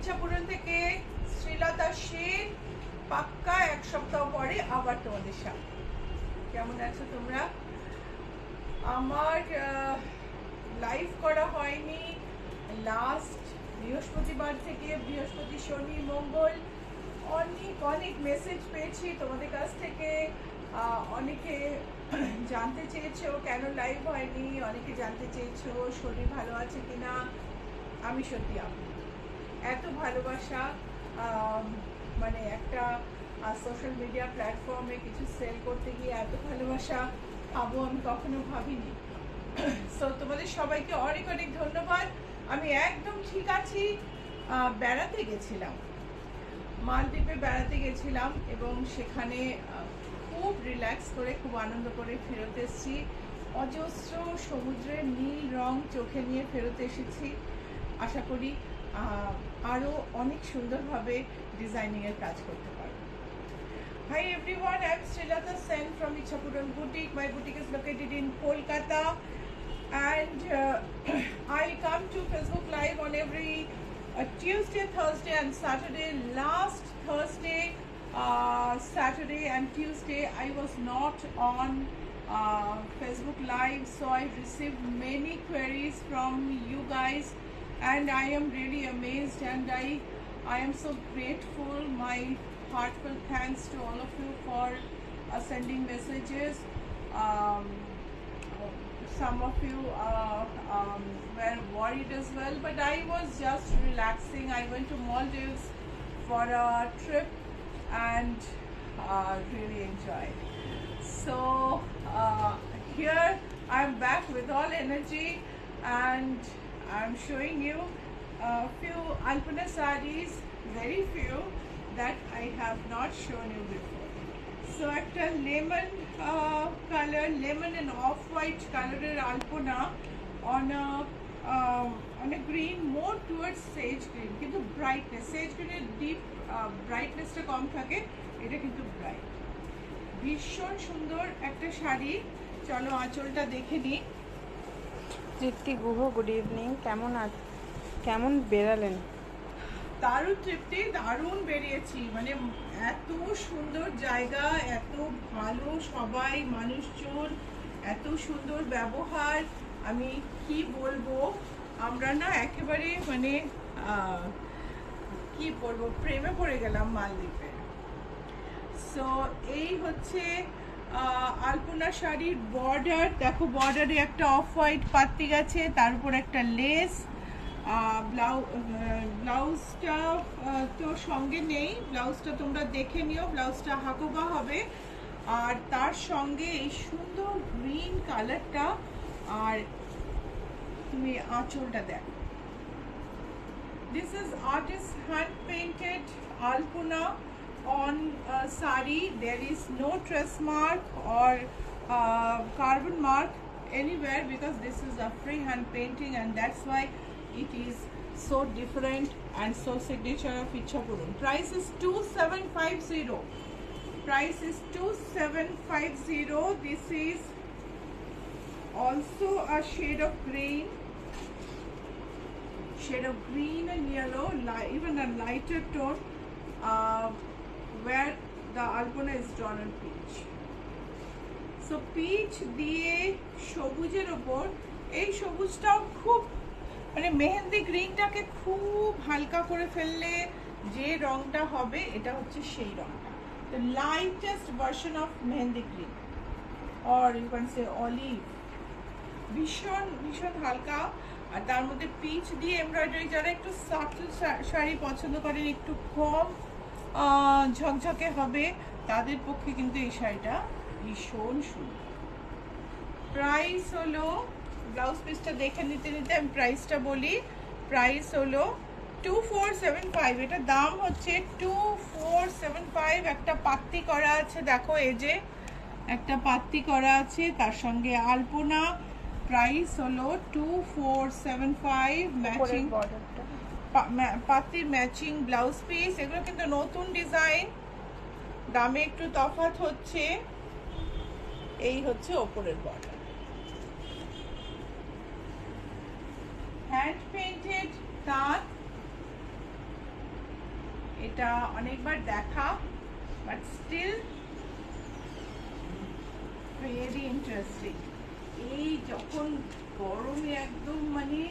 ইচ্ছাপুরন থেকে শ্রীলতা সেন পাক্কা এক সপ্তাহ পরে আবার তোমাদের সাথে। কেমন আছো তোমরা? আমার লাইভ করা হয়নি লাস্ট বৃহস্পতিবার থেকে, বৃহস্পতি শনি মঙ্গল। অনেক মেসেজ পেয়েছি তোমাদের কাছ থেকে। অনেকে জানতে চেয়েছো কেন লাইভ হয়নি, অনেকে জানতে চেয়েছো শরীর ভালো আছে কিনা। আমি সত্যি এত ভালোবাসা, মানে একটা সোশ্যাল মিডিয়া প্ল্যাটফর্মে কিছু সেল করতে গিয়ে এত ভালোবাসা পাবো আমি কখনো ভাবিনি। সো তোমাদের সবাইকে অনেক অনেক ধন্যবাদ। আমি একদম ঠিক আছি। বেড়াতে গেছিলাম, মালদ্বীপে বেড়াতে গেছিলাম এবং সেখানে খুব রিল্যাক্স করে, খুব আনন্দ করে ফেরত এসেছি। অজস্র সমুদ্রের নীল রং চোখে নিয়ে ফেরত এসেছি। আশা করি আরও অনেক সুন্দরভাবে ডিজাইনিংয়ের কাজ করতে পারবো। Hi everyone, I am Srilata Sen from Ichapuran Boutique. My boutique is located in Kolkata and I come to Facebook Live on every Tuesday, Thursday and Saturday. Last Thursday, Saturday and Tuesday I was not on Facebook Live, so I received many queries from you guys and I am really amazed and I am so grateful. My heartfelt thanks to all of you for sending messages. Some of you were worried as well, but I was just relaxing. I went to Maldives for a trip and really enjoyed. So here I'm back with all energy and I'm showing you a few Alpana sarees, very few that I have not shown you before. So একটা lemon color, lemon and off-white color Alpana on a green, more towards sage green, কিন্তু brightness, sage green এর deep brightness টা কম থাকে, এটা কিন্তু bright। ভীষণ সুন্দর একটা শাড়ি। চলো আঁচলটা দেখে নিই। তৃপ্তি গুহ, গুড ইভিনিং। কেমন বেরালেন? দারুণ তৃপ্তি, দারুণ বেরিয়েছি। মানে এত সুন্দর জায়গা, এত ভালো সবাই, মানুষজন, এত সুন্দর ব্যবহার, আমি কি বলবো। আমরা না একেবারে মানে কি বলবো, প্রেমে পড়ে গেলাম মালদ্বীপে। সো এই হচ্ছে আলপনা শাড়ির বর্ডার। দেখো বর্ডারে একটা অফ হোয়াইট পাত্তি গেছে, তার উপর একটা লেস। ব্লাউজটা তো সঙ্গে নেই, ব্লাউজটা তোমরা দেখে নিও, ব্লাউজটা হাকোবা হবে। আর তার সঙ্গে এই সুন্দর গ্রিন কালারটা, আর তুমি আঁচলটা দেখো। This is artist hand painted Alpana on sari. There is no trace mark or carbon mark anywhere because this is a freehand painting and that's why it is so different and so signature of Ichapuran. Price is 2750. Price is 2750. This is also a shade of green, and yellow, even a lighter tone, where the Alpana is drawn on peach. So peach দিয়ে সবুজের ওপর, এই সবুজটাও খুব মানে মেহেন্দি গ্রিনটাকে খুব হালকা করে ফেললে যে রংটা হবে এটা হচ্ছে সেই রংটা। The lightest version of mehendi green or you can say olive, ভীষণ ভীষণ হালকা। আর তার মধ্যে পিচ দিয়ে এমব্রয়ডারি, যারা একটু সাটল শাড়ি পছন্দ করেন, একটু কম ঝকঝকে হবে, তাদের পক্ষে কিন্তু এই শাড়িটা ভীষণ সুন্দর। প্রাইস হলো, ব্লাউজ পিসটা দেখে নিতে নিতে আমি প্রাইসটা বলি। প্রাইস হলো 2475। এটা দাম হচ্ছে 2475। একটা পাত্তি করা আছে, দেখো এই যে একটা পাত্তি করা আছে, তার সঙ্গে আলপনা। প্রাইস হলো 2475। ম্যাচিং পাত্তির ম্যাচিং ব্লাউজ পিস। এগুলো কিন্তু নতুন ডিজাইন, দামে একটু তফাৎ হচ্ছে। এই হচ্ছে ওপরের বর্ডার, হ্যান্ড পেইন্টেড তাঁত। এটা অনেকবার দেখা, বাট স্টিল ভেরি ইন্টারেস্টিং। এই যখন গরমে একদম মানে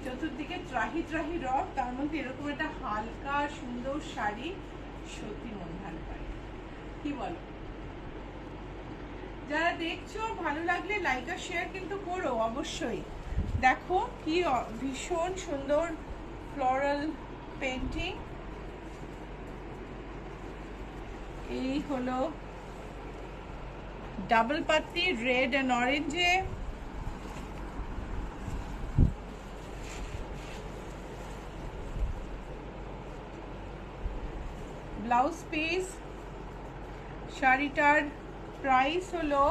চতুর্দিকে ত্রাহি ত্রাহি রব, তার মধ্যে এরকম একটা হালকা সুন্দর শাড়ি সত্যি মন ভালো পায়। কি বলো? যারা দেখছো ভালো লাগলে লাইক আর শেয়ার কিন্তু করো অবশ্যই। দেখো কি ভীষণ সুন্দর ফ্লোরাল পেন্টিং। এই হলো ডাবল পাত্তি, রেড এন্ড অরেঞ্জে। ব্লাউজ পিস, শাড়িটার প্রাইস হলো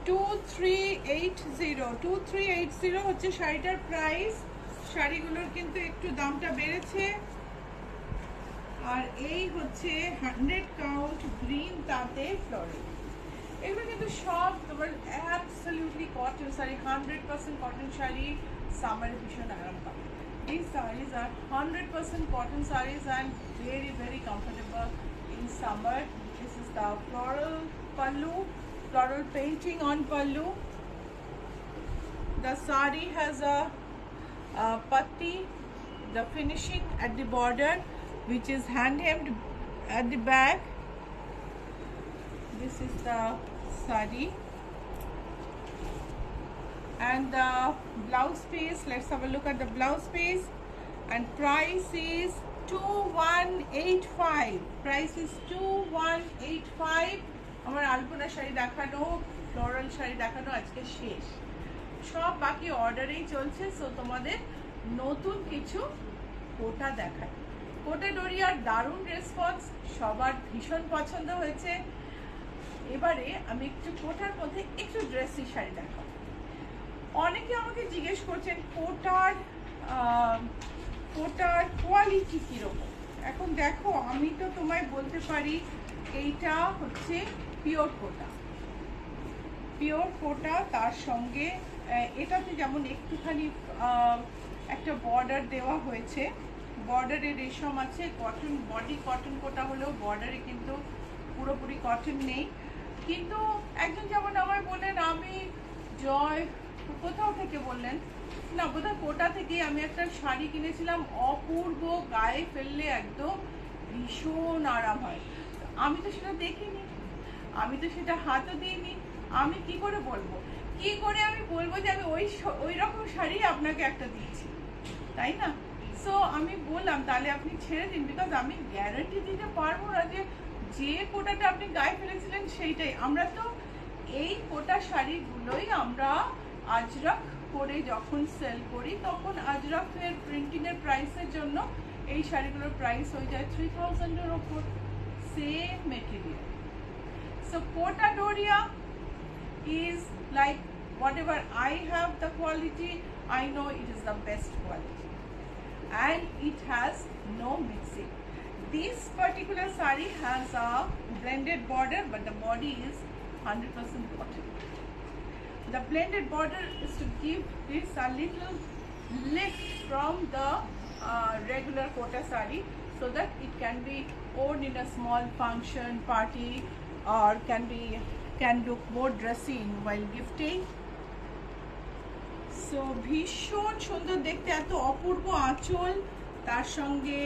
2380 হচ্ছে শাড়িটার প্রাইস। শাড়িগুলোর কিন্তু একটু দামটা বেড়েছে। আর এই হচ্ছে 100 কাউন্ট গ্রিন তাতে ফ্লোরাল। এগুলো কিন্তু সব তোমার absolutely cotton sari, 100% cotton sari, সামারে ভীষণ আরাম পাবে। These sarees are 100% cotton sarees and very very comfortable in summer. This is the floral pallu, floral painting on pallu. The saree has a patti, the finishing at the border, which is hand hemmed at the back. This is the saree. And the blouse piece, let's have a look at the blouse piece. And price is 2185. Price is 2185. আমার আলপনা শাড়ি দেখানো, floral sari দেখানো আজকে শেষ। সব বাকি অর্ডারেই চলছে। So তোমাদের নতুন কিছু কোটা দেখায়। কোটা ডোরিয়ার দারুণ রেসপন্স, সবার ভীষণ পছন্দ হয়েছে। এবারে আমি একটু কোটার মধ্যে একটু ড্রেসি শাড়ি দেখাবো। অনেকে আমাকে জিজ্ঞেস করছেন কোটার কোয়ালিটি কিরকম। এখন দেখো, আমি তো তোমায় বলতে পারি এইটা হচ্ছে পিওর কোটা। তার সঙ্গে এটাতে যেমন একটুখানি একটা বর্ডার দেওয়া হয়েছে, বর্ডারে রেশম আছে। কটন বডি কটন কোটা হলেও বর্ডারে কিন্তু পুরোপুরি কটন নেই। কিন্তু একজন যেমন আমায় বললেন, আমি জয় কোথাও থেকে বললেন না, বোধহয় কোটা থেকে আমি একটা শাড়ি কিনেছিলাম, অপূর্ব, গায়ে ফেললে একদম ভীষণ আরাম হয়। আমি তো সেটা দেখিনি, আমি তো সেটা হাতও দিইনি। আমি কি করে বলবো যে আমি ওই রকম শাড়ি আপনাকে একটা দিয়েছি, তাই না? সো আমি বললাম তাহলে আপনি ছেড়ে দিন, বিকজ আমি গ্যারান্টি দিতে পারবো না যে কোটাটা আপনি গায়ে ফেলেছিলেন সেইটাই। আমরা তো এই কোটা শাড়িগুলোই আমরা আজরাক করে যখন সেল করি, তখন আজরাকের প্রিন্টিং এর প্রাইসের জন্য এই শাড়িগুলোর প্রাইস হয়ে যায় 3000 এর উপর, same material. So Kota Doria is like whatever I have the quality, I know it is the best quality and it has no mixing. This particular saree has a blended border, but the body is 100% cotton. The blended border is to give this a little lift from the regular kota saree, so that it can be worn in a small function, party, or can look more dressy while gifting. So ভীষণ সুন্দর দেখতে, এত অপূর্ব আঁচল, তার সঙ্গে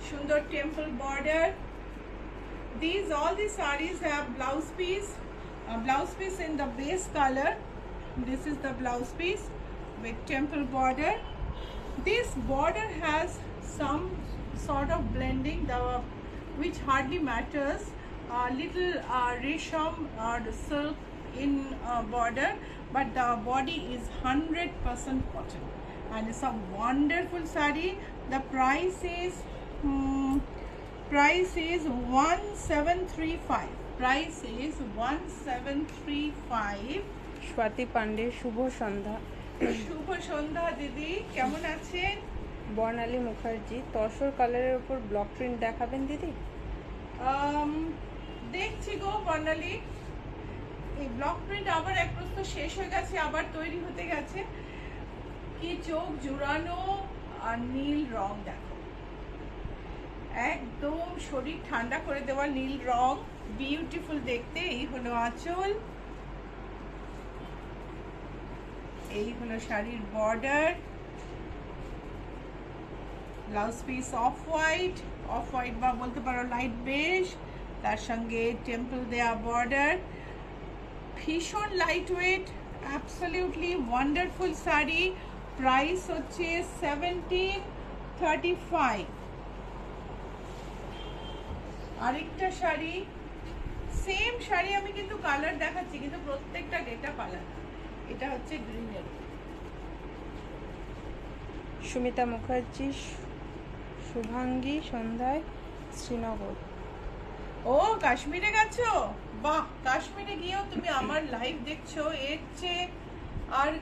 সুন্দর temple border. All these sarees have blouse piece in the base color. This is the blouse piece with temple border. This border has some sort of blending, which hardly matters. Little resham or silk in border, but the body is 100% cotton and it's a wonderful saree. The price is 1735. Price is 1735. Swati Pandey, শুভ সন্ধ্যা। শুভ সন্ধ্যা দিদি, কেমন আছেন? বর্ণালী মুখার্জি, তসর কালারের উপর block print দেখাবেন দিদি? দেখছি গো বর্ণালী, এই block print আবার এক প্রস্তুত শেষ হয়ে গেছে, আবার তৈরি হতে গেছে। কি চোখ জুড়ানো আর নীল রং দেখো, একদম শরীর ঠান্ডা করে দেওয়া নীল রং, বিউটিফুল দেখতে। এই হলো আঁচল, এই হলো শাড়ির border, blouse piece off white বা বলতে পারো লাইট বেজ, তার সঙ্গে টেম্পল দেয়া বর্ডার, ভীষণ light weight, absolutely wonderful sari. Price হচ্ছে 1735। আরেকটা শাড়ি, সেম শাড়ি আমি কিন্তু কালার দেখাচ্ছি, কিন্তু প্রত্যেকটা গেটআপ আলাদা। এটা হচ্ছে গ্রিনের। সুমিতা মুখার্জি, শুভাঙ্গী, সন্ধ্যায়, শ্রীনগর। ও কাশ্মীরে গেছো? বাহ, কাশ্মীরে গিয়েও তুমি আমার লাইভ দেখছো, এর চেয়ে আর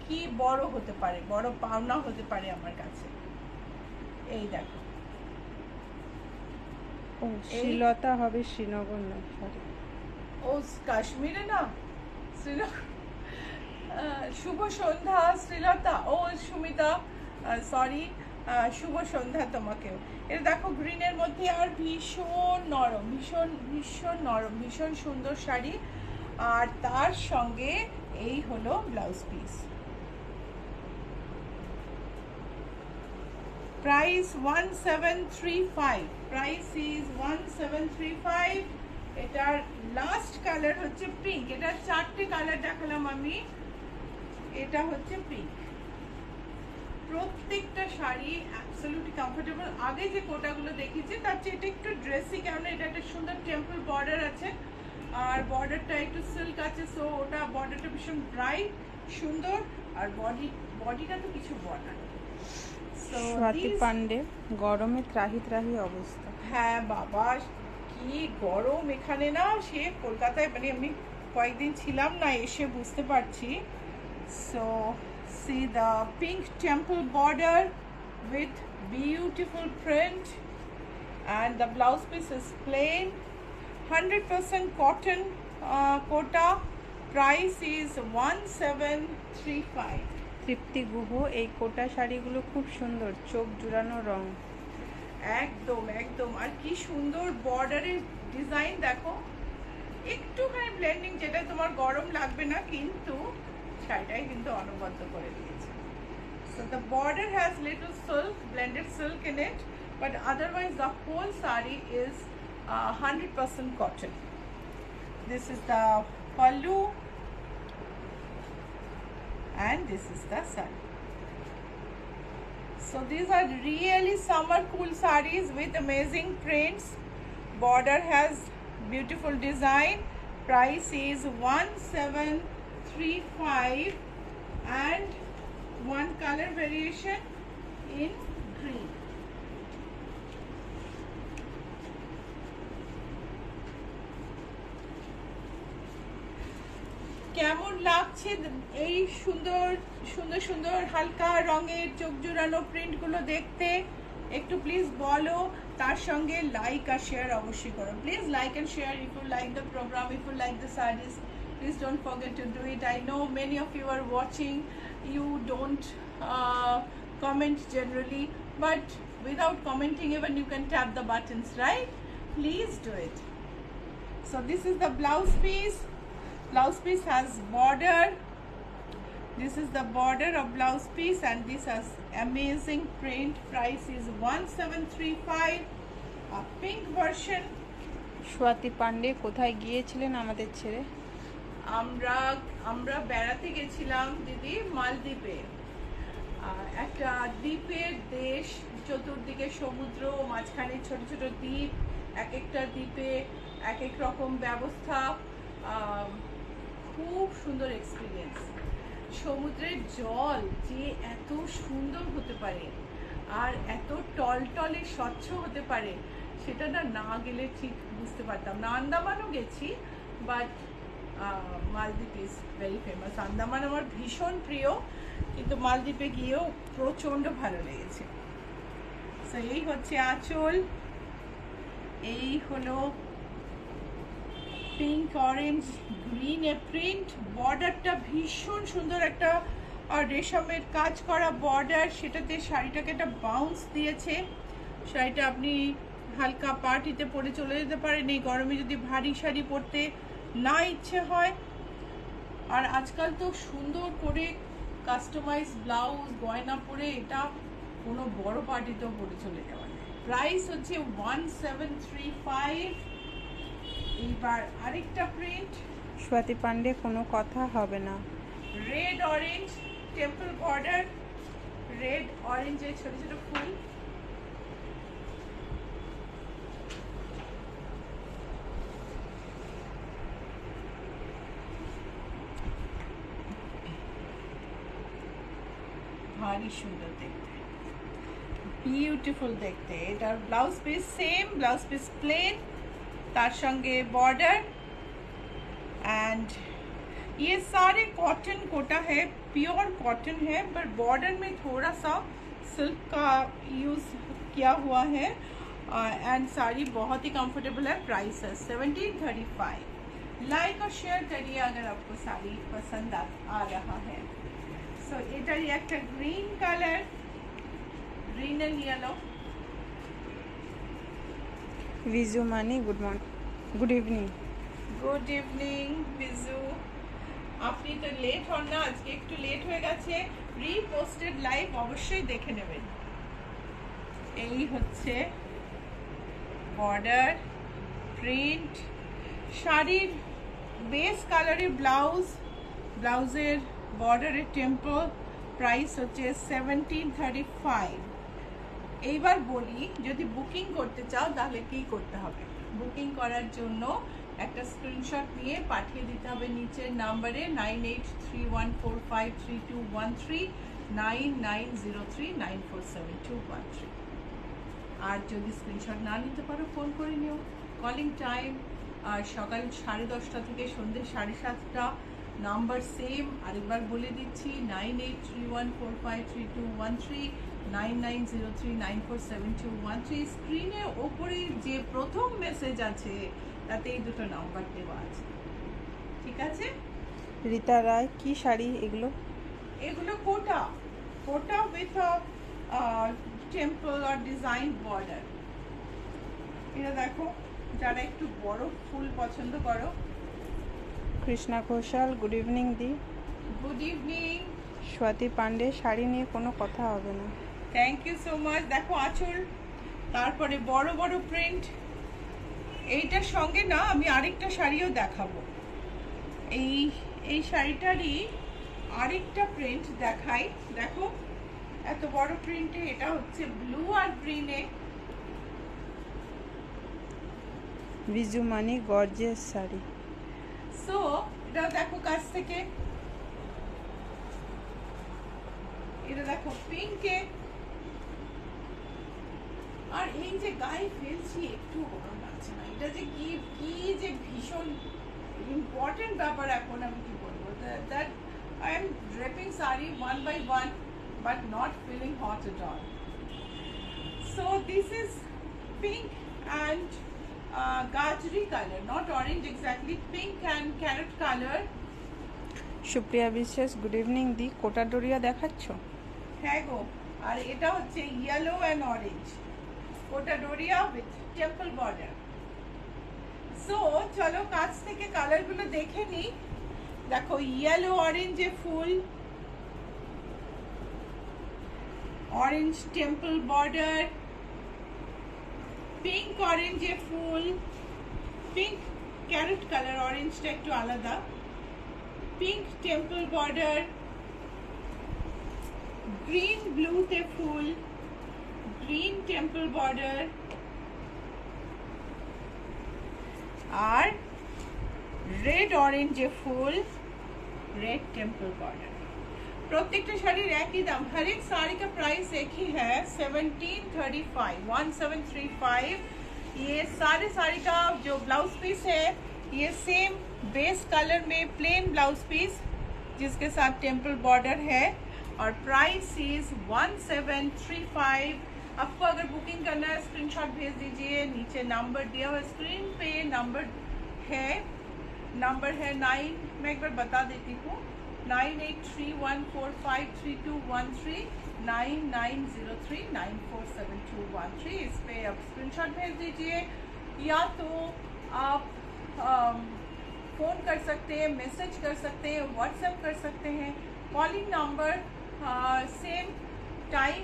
কি বড় হতে পারে, বড় পাওনা হতে পারে আমার কাছে। এই দেখো, ও শ্রীলতা হবে শ্রীনগর না, সরি। ও কাশ্মীরে না, শ্রীনগর। শুভ সন্ধ্যা শ্রীলতা, ও সুমিতা, সরি, শুভ সন্ধ্যা তোমাকেও। এটা দেখো গ্রিনের মধ্যে, আর ভীষণ নরম, ভীষণ নরম, ভীষণ সুন্দর শাড়ি। আর তার সঙ্গে এই হলো blouse piece. Price 1735, price is 1735। এটার লাস্ট কালার হচ্ছে পিঙ্ক। এটার 4টে কালার দেখালাম আমি, এটা হচ্ছে পিঙ্ক। প্রত্যেকটা শাড়ি অ্যাবসলিউটলি কমফোর্টেবল। আগে যে কোটাগুলো দেখিয়েছি তার চেয়ে এটা একটু ড্রেসি, কারণ এটা একটা সুন্দর টেম্পল বর্ডার আছে, আর বর্ডারটা একটু সিল্ক আছে, সো ওটা বর্ডারটা ভীষণ ব্রাইট সুন্দর, আর বডিটা তো কিছু বলার। স্বাতি পান্ডে, গরমে ত্রাহি ত্রাহি অবস্থা। হ্যাঁ বাবা, কি গরম এখানে না, সে কলকাতায়, মানে আমি কয়েকদিন ছিলাম না, এসে বুঝতে পারছি। So see the pink temple border with beautiful print, and the blouse piece is plain, 100% cotton kota. Price is 1735. তৃপ্তি গুহ, এই কোটা শাড়িগুলো খুব সুন্দর, চোখ জুড়ানো রং। একদম একদম, আর কি সুন্দর বর্ডারের ডিজাইন দেখো, একটুখানি ব্লেন্ডিং, যেটা তোমার গরম লাগবে না, কিন্তু শাড়িটাই কিন্তু অনবদ্য করে দিয়েছে। So the border has little silk, blended silk in it, but otherwise the whole sari is 100% cotton. This is the pallu, and this is the sari. So these are really summer cool sarees with amazing prints. Border has beautiful design. Price is 1735, and one color variation in green. কেমন লাগছে এই সুন্দর সুন্দর সুন্দর হালকা রঙের চোখ জুড়ানো প্রিন্টগুলো দেখতে? একটু প্লিজ বলো, তার সঙ্গে লাইক আর শেয়ার অবশ্যই করো। Please like and share if you like the programme, if you like the series, please don't forget to do it. I know many of you are watching, you don't comment generally, but without commenting even you can tap the buttons, right? Please do it. So this is the blouse piece. Blouse piece has border. This is the border of blouse piece, and this has amazing print. Price is 1735. A pink version. Swati Pandey, কোথায় গিয়েছিলেন আমাদের ছেড়ে? আমরা বেড়াতে গেছিলাম দিদি, মালদ্বীপে। একটা দ্বীপের দেশ, চতুর্দিকে সমুদ্র, মাঝখানে ছোট ছোট দ্বীপ, এক একটা দ্বীপে এক এক রকম ব্যবস্থা, খুব সুন্দর এক্সপিরিয়েন্স। সমুদ্রের জল যে এত সুন্দর হতে পারে আর এত টলটলে স্বচ্ছ হতে পারে, সেটা না গেলে ঠিক বুঝতে পারতাম না। আন্দামানও গেছি, বাট মালদ্বীপ ইজ ভেরি ফেমাস। আন্দামান আমার ভীষণ প্রিয়, কিন্তু মালদ্বীপে গিয়েও প্রচণ্ড ভালো লেগেছে। সো এই হচ্ছে আঁচল, এই হলো পিঙ্ক অরেঞ্জ গ্রিন এ প্রিন্ট। বর্ডারটা ভীষণ সুন্দর, একটা আর রেশমের কাজ করা বর্ডার, সেটাতে শাড়িটাকে একটা বাউন্স দিয়েছে। শাড়িটা আপনি হালকা পার্টিতে পরে চলে যেতে পারেন এই গরমে যদি ভারী শাড়ি পরতে না ইচ্ছে হয়। আর আজকাল তো সুন্দর করে কাস্টমাইজ ব্লাউজ গয়না পরে এটা কোনো বড় পার্টিতেও পরে চলে যাওয়া যায়। প্রাইস হচ্ছে 1735। এইবার আরেকটা প্রিন্ট, স্বাতি পান্ডে, কোনো কথা হবে না। Red orange temple border, red অরেঞ্জের ছোট ছোট ফুল। ভারী সুন্দর দেখতে, বিউটিফুল দেখতে। এটার blouse piece same, blouse piece plane, तार संगे बॉर्डर। एंड ये सारे कॉटन कोटा है, प्योर कॉटन है, पर बॉर्डर में थोड़ा सा सिल्क का यूज किया हुआ है। एंड साड़ी बहुत ही कंफर्टेबल है। प्राइस है 1735। लाइक और शेयर करिए अगर आपको साड़ी पसंद आ रहा है। सो एटार एक green colour, green and yellow. Viju Mani good morning, good evening. Good evening Viju. আপনি তো লেট হন না, আজকে একটু লেট হয়ে গেছে। রিপোস্টেড লাইভ অবশ্যই দেখে নেবেন। এই হচ্ছে বর্ডার, প্রিন্ট, শাড়ির বেস কালারের ব্লাউজ, ব্লাউজের বর্ডারের টেম্পল। প্রাইস হচ্ছে 1735। এইবার বলি, যদি বুকিং করতে চাও তাহলে কি করতে হবে। বুকিং করার জন্য একটা স্ক্রিনশট নিয়ে পাঠিয়ে দিতে হবে নিচের নাম্বারে 9831453213 9903947213। আর যদি স্ক্রিনশট না নিতে পারো ফোন করে নিও। কলিং টাইম আর সকাল 10:30 থেকে সন্ধ্যে 7:30। নাম্বার সেম, আরেকবার বলে দিচ্ছি 9831453213 9903947213। স্ক্রিনের ওপরে যে প্রথম মেসেজ আছে তাতে এই দুটো নাম্বার দেওয়া আছে, ঠিক আছে। রীতা রায়, কি শাড়ি এগুলো? এগুলো কোটা, কোটা উইথ টেম্পল আর ডিজাইন বর্ডার। এটা দেখো, যারা একটু বড় ফুল পছন্দ করো। কৃষ্ণা ঘোষাল, গুড ইভিনিং দি। Good evening. স্বাতি পান্ডে, শাড়ি নিয়ে কোনো কথা হবে না। Thank you so much. দেখো আঁচল, তারপরে বড় বড় প্রিন্ট। এইটার সঙ্গে না আমি আরেকটা শাড়িও দেখাবো। এই শাড়িটারই আরেকটা প্রিন্ট দেখাই। দেখো এত বড় প্রিন্টে, এটা হচ্ছে ব্লু আর গ্রিনে। বিজু মানি, গর্জিয়াস শাড়ি। সো এটা দেখো কাছ থেকে, এটা দেখো পিঙ্কে। আর এই যে গায়ে ফেলছি একটু গরম লাগছে না, এটা যে কি যে ভীষণ ইম্পর্টেন্ট ব্যাপার। এখন আমি কি বলবো, that I am draping sari one by one but not feeling hot at all. So this is pink and gajri color, not orange exactly, pink and carrot color. Supriya Biswas, good evening দি। কোটা ডোরিয়া দেখাচ্ছ? হ্যাঁ গো, আর এটা হচ্ছে yellow and orange, Kota Doria with temple border. So চলো কাছ থেকে কালারগুলো দেখে নিই। দেখো ইয়েলো অরেঞ্জে ফুল, অরেঞ্জ টেম্পল বর্ডার, পিঙ্ক অরেঞ্জে ফুল, পিঙ্ক ক্যারট কালার, অরেঞ্জটা একটু আলাদা, পিঙ্ক টেম্পল বর্ডার, গ্রিন ব্লুতে ফুল, গ্রিন টেম্পল বর্ডার, আর রেড অরেঞ্জে ফুল, रेड टेम्पल बॉर्डर। प्रत्येक शाड़ीर एक ही दाम, हर एक साड़ी का प्राइस एक ही है 1735। ये सारे साड़ी का जो ब्लाउज पीस है ये सेम बेस कलर में प्लेन ब्लाउज पीस जिसके साथ टेम्पल बॉर्डर है, और प्राइस इज 1735। आपको अगर बुकिंग करना है स्क्रीनशॉट भेज दीजिए, नीचे नंबर दिया हुआ स्क्रीन पे नंबर है 9, मैं एक बार बता देती हूँ 9831453213 9903947213। इस पे आप स्क्रीनशॉट भेज दीजिए, या तो आप फ़ोन कर सकते हैं, मैसेज कर सकते हैं, व्हाट्सएप कर सकते हैं। कॉलिंग नंबर सेम टाइम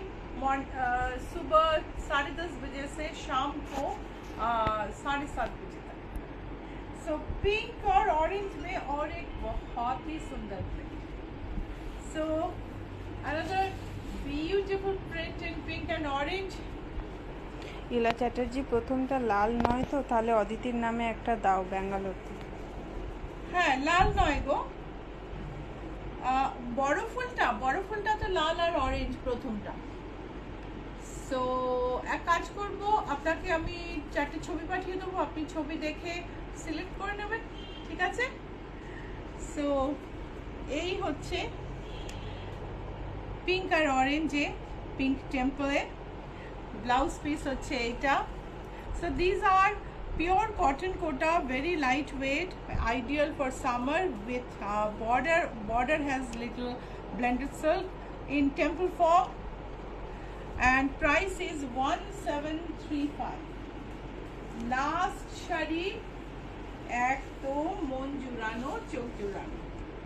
सुबह 10:30 बजे से शाम को 7:30 बजे तक। सो पिंक और ऑरेंज में और एक बहुत ही सुंदर print. So another beautiful print in pink and orange. ইলা চ্যাটার্জি, প্রথমটা লাল নয় তো? তাহলে অদিতির নামে একটা দাও ব্যাঙ্গালোরতে। হ্যাঁ, লাল নয় গো, বড় ফুলটা তো লাল আর অরেঞ্জ প্রথমটা। সো এক কাজ করব, আপনাকে আমি 4টে ছবি পাঠিয়ে দেবো, আপনি ছবি দেখে সিলেক্ট করে নেবেন, ঠিক আছে? সো এই হচ্ছে পিঙ্ক আর অরেঞ্জে, পিঙ্ক টেম্পলে ব্লাউজ পিস হচ্ছে এইটা। So these are pure cotton kota, very lightweight, ideal for summer with border has little blended silk in temple form, and price is 1735। last shari ekdom mon jurano chok jurano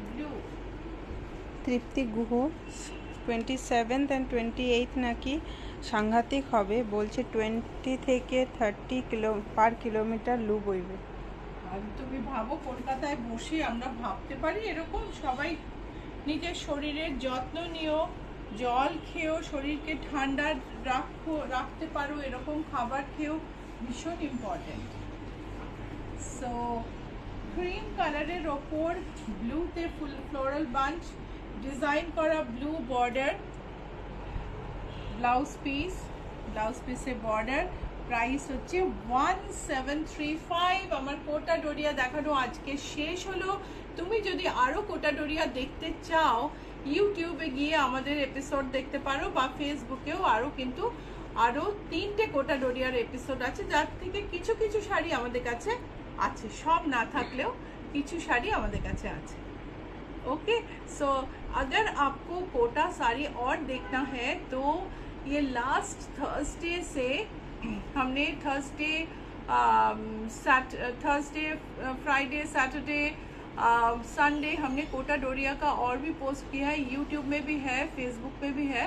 blue। Tripti Guha, 27th and 28th নাকি সাংঘাতিক হবে বলছে, 20 থেকে 30 per kilometre লু বইবে। আর তুমি ভাবো, কলকাতায় বসে আমরা ভাবতে পারি এরকম? সবাই নিজের শরীরের যত্ন নিও, জল খেয়েও শরীরকে ঠান্ডা রাখতে পারো, এরকম খাবার খেয়েও ভীষণ ইম্পর্টেন্ট। সো গ্রিন কালারের ওপর ব্লুতে ফুল ফ্লোরাল বাঞ্চ ডিজাইন করা, ব্লু বর্ডার, ব্লাউজ পিসে বর্ডার, প্রাইস হচ্ছে 1735। আমার কোটা ডোরিয়া দেখানো আজকে শেষ হলো। তুমি যদি আরো কোটা ডোরিয়া দেখতে চাও, ইউটিউবে গিয়ে আমাদের এপিসোড দেখতে পারো, বা ফেসবুকেও কিন্তু আরো 3টে কোটা ডোরিয়ার এপিসোড আছে, যার থেকে কিছু কিছু শাড়ি আমাদের কাছে আছে, সব না থাকলেও কিছু শাড়ি আমাদের কাছে আছে। ओके, सो अगर आपको कोटा साड़ी और देखना है तो ये लास्ट थर्सडे से हमने थर्सडे, फ्राइडे, सैटरडे, संडे हमने कोटा डोरिया का और भी पोस्ट किया है, यूट्यूब में भी है, फेसबुक पे भी है,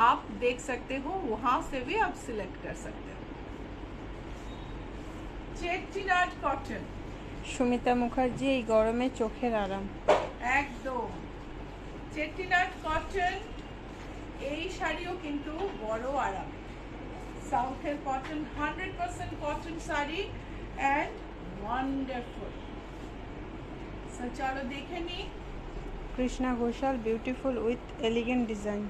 आप देख सकते हो, वहाँ से भी आप सिलेक्ट कर सकते हो। চেট্টিনাড কটন, সুমিতা মুখার্জি, এই গরমে চোখের আরাম। একদম চেট্টিনাড কটন, এই শাড়িও কিন্তু বড় আরাম। সাউথের cotton, 100% cotton sari and wonderful. So চলো দেখে নি। Krishna Ghoshal, beautiful with elegant design.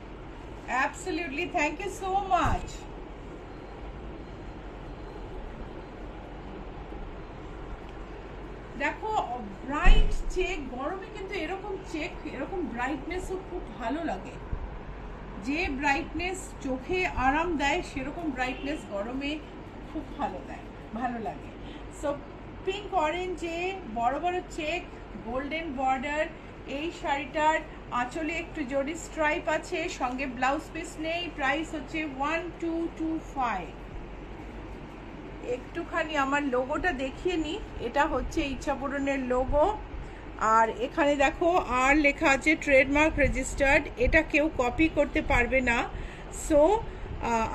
Absolutely, thank you so much. দেখো, ব্রাইট চেক, গরমে কিন্তু এরকম চেক, এরকম ব্রাইটনেসও খুব ভালো লাগে। যে ব্রাইটনেস চোখে আরাম দেয়, সেরকম ব্রাইটনেস গরমে খুব ভালো লাগে। সো পিঙ্ক অরেঞ্জে বড় বড় চেক, গোল্ডেন বর্ডার, এই শাড়িটার আঁচলে একটু জরি স্ট্রাইপ আছে, সঙ্গে ব্লাউজ পিস নেই, প্রাইস হচ্ছে 1225। একটুখানি আমার লোগোটা দেখিয়ে নি, এটা হচ্ছে ইচ্ছাপূরণের লোগো, আর এখানে দেখো আর লেখা আছে ট্রেডমার্ক রেজিস্টার্ড, এটা কেউ কপি করতে পারবে না। সো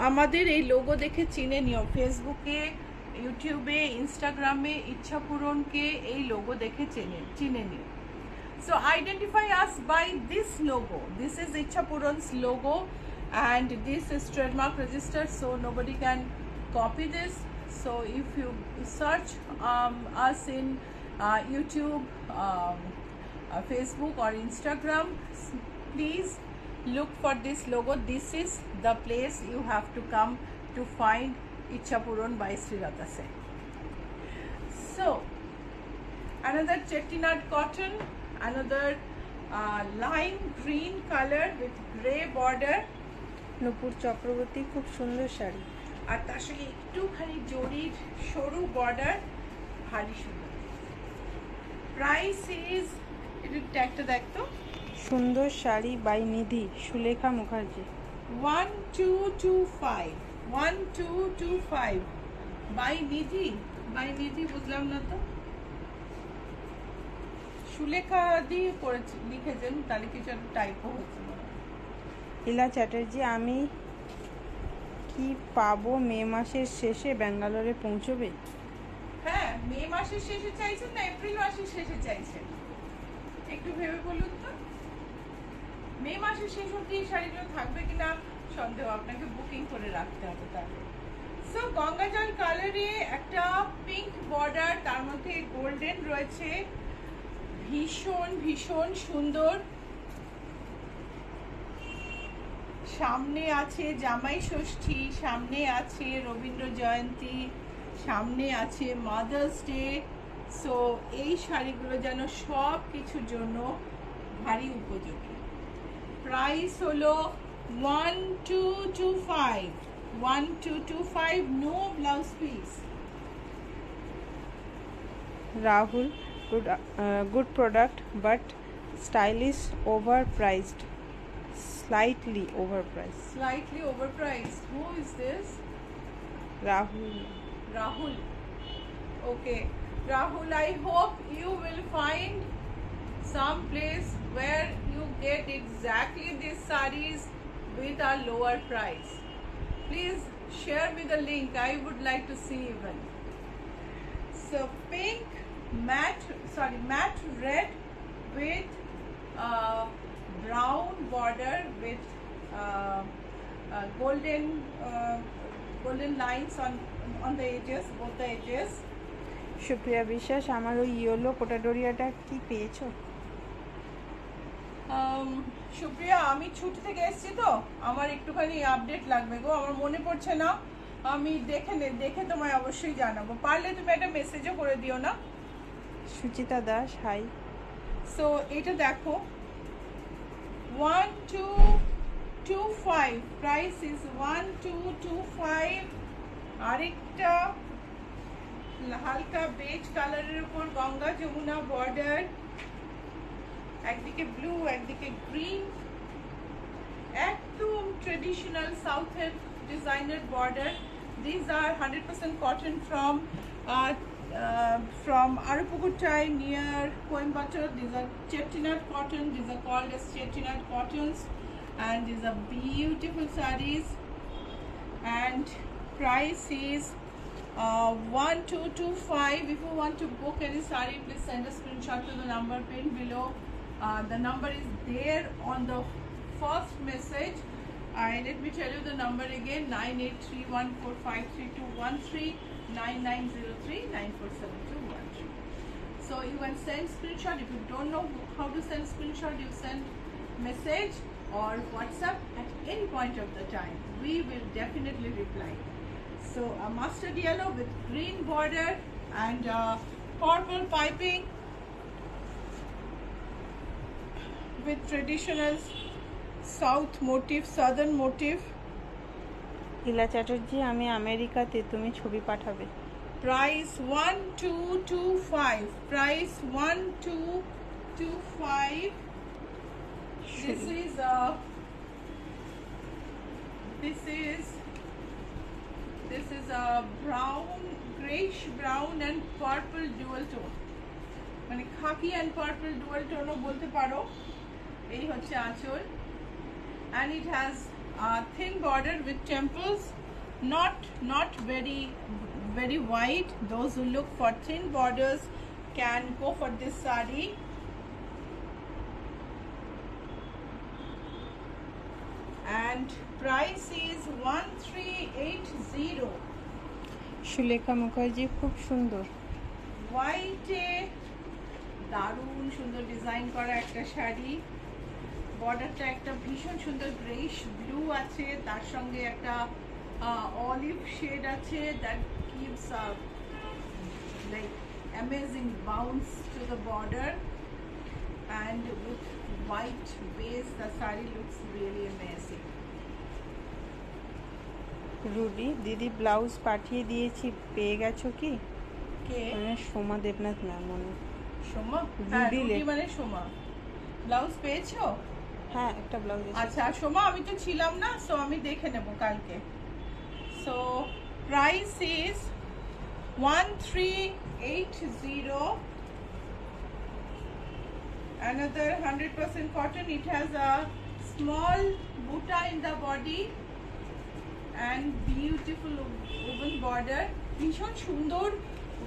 আমাদের এই লোগো দেখে চিনে নিও, ফেসবুকে, ইউটিউবে, ইনস্টাগ্রামে ইচ্ছাপূরণকে এই লোগো দেখে চিনে নিও। So identify us by this logo, this is Ichchhapuran's logo and this is trademark registered, so nobody can copy this. So if you search us in YouTube, Facebook or Instagram, please look for this logo. This is the place you have to come to find Ichhapuran by Srilata Sen. So another chettinad cotton, another lime green color with grey border, নূপুর চক্রবর্তী, খুব সুন্দর শাড়ি, আর তার সঙ্গে একটুখানি জরির সরু border, ভারী সুন্দর। Price is, একটু ট্যাগটা দেখতো, সুন্দর শাড়ি বাই নিধি সুলেখা মুখার্জি। 1225 বাই নিধি বুঝলাম না তো, সুলেখা দিয়ে করেছে লিখেছেন, তাহলে কিছু একটা টাইপও হচ্ছে মনে হয়। ইলা চ্যাটার্জি আমি কি পাবো মে মাসের শেষে ব্যাঙ্গালোরে পৌঁছবে? হ্যাঁ, মে মাসের শেষে চাইছেন না এপ্রিল মাসের শেষে চাইছেন, একটু ভেবে বলুন তো। মে মাসের শেষ অবধি এই শাড়িগুলো থাকবে কিনা সন্দেহ, আপনাকে বুকিং করে রাখতে হবে তাহলে। সো গঙ্গা জল কালারে একটা পিঙ্ক বর্ডার, তার মধ্যে গোল্ডেন রয়েছে, ভীষণ ভীষণ সুন্দর। সামনে আছে জামাই ষষ্ঠী, সামনে আছে রবীন্দ্র জয়ন্তী, সামনে আছে মাদার্স ডে। সো এই শাড়িগুলো যেন সব কিছুর জন্য ভারী উপযোগী। প্রাইস হলো 1225, no blouse piece. Rahul good product but stylish overpriced, slightly overpriced. Who is this? Rahul. Okay, Rahul, I hope you will find some place where you get exactly these sarees with a lower price. Please share me the link, I would like to see even. So pink matte red with brown border with golden lines on the edges, both the edges. Supriya বিশ্বাস আমার ওই yellow কোটাডোরিয়াটা কি পেয়েছো? সুপ্রিয়া, আমি ছুটি থেকে এসেছি তো, আমার একটুখানি আপডেট লাগবে গো, আমার মনে পড়ছে না। আমি দেখে তোমায় অবশ্যই জানাবো, পারলে তুমি একটা মেসেজও করে দিও না। সুচিতা দাস হাই। সো এটা দেখো 1225, প্রাইস ইজ 1225। আরেকটা হালকা বেজ কালারের উপর গঙ্গা যমুনা বর্ডার, একদিকে ব্লু একদিকে গ্রিন, একদম ট্রেডিশনাল সাউথের designer border. These are 100% cotton from Aruppukkottai near Coimbatore. These are chettinad cotton. These are called as chettinad cottons, and these are beautiful sarees. And price is 1225. If you want to book any saree, please send a screenshot to the number pinned below. The number is there on the first message. Let me tell you the number again: 9831453213, 9903947213. So you can send screenshot. If you don't know how to send screenshot, you send message or WhatsApp at any point of the time. We will definitely reply. So a mustard yellow with green border and purple piping with traditional south motif, southern motif. ইলা চ্যাটার্জি আমি আমেরিকাতে, তুমি ছবি পাঠাবে। Price 1225. Price 1225. This is a brown, grayish brown and purple dual tone. মানে খাকি and purple dual tone ও বলতে পারো। এই হচ্ছে আঁচল, and it has a thin border with temples, not very wide. Those who look for thin borders can go for this saree. And price is 1380. Sulekha Mukherjee খুব সুন্দর। হোয়াইটে দারুণ সুন্দর ডিজাইন করা একটা শাড়ি, বর্ডারটা একটা ভীষণ সুন্দর গ্রেইশ ব্লু আছে, তার সঙ্গে একটা অলিভ শেড আছে, that gives a like amazing bounce to the border, and with white base the saree looks really amazing. রুডি দিদি ব্লাউজ পাঠিয়ে দিয়েছি, পেয়ে গেছো কি? কে? সোমা দেবনাথ ম্যাম মনে। সোমা? রুডি রুডি মানে সোমা। ব্লাউজ পেয়েছো? হ্যাঁ, একটা ব্লাউজ। আচ্ছা সোমা, আমি তো ছিলাম না, সো আমি দেখে নেব কালকে। So price is 1380, another 100% cotton. It has a small buta in the body and beautiful woven border. ভীষণ সুন্দর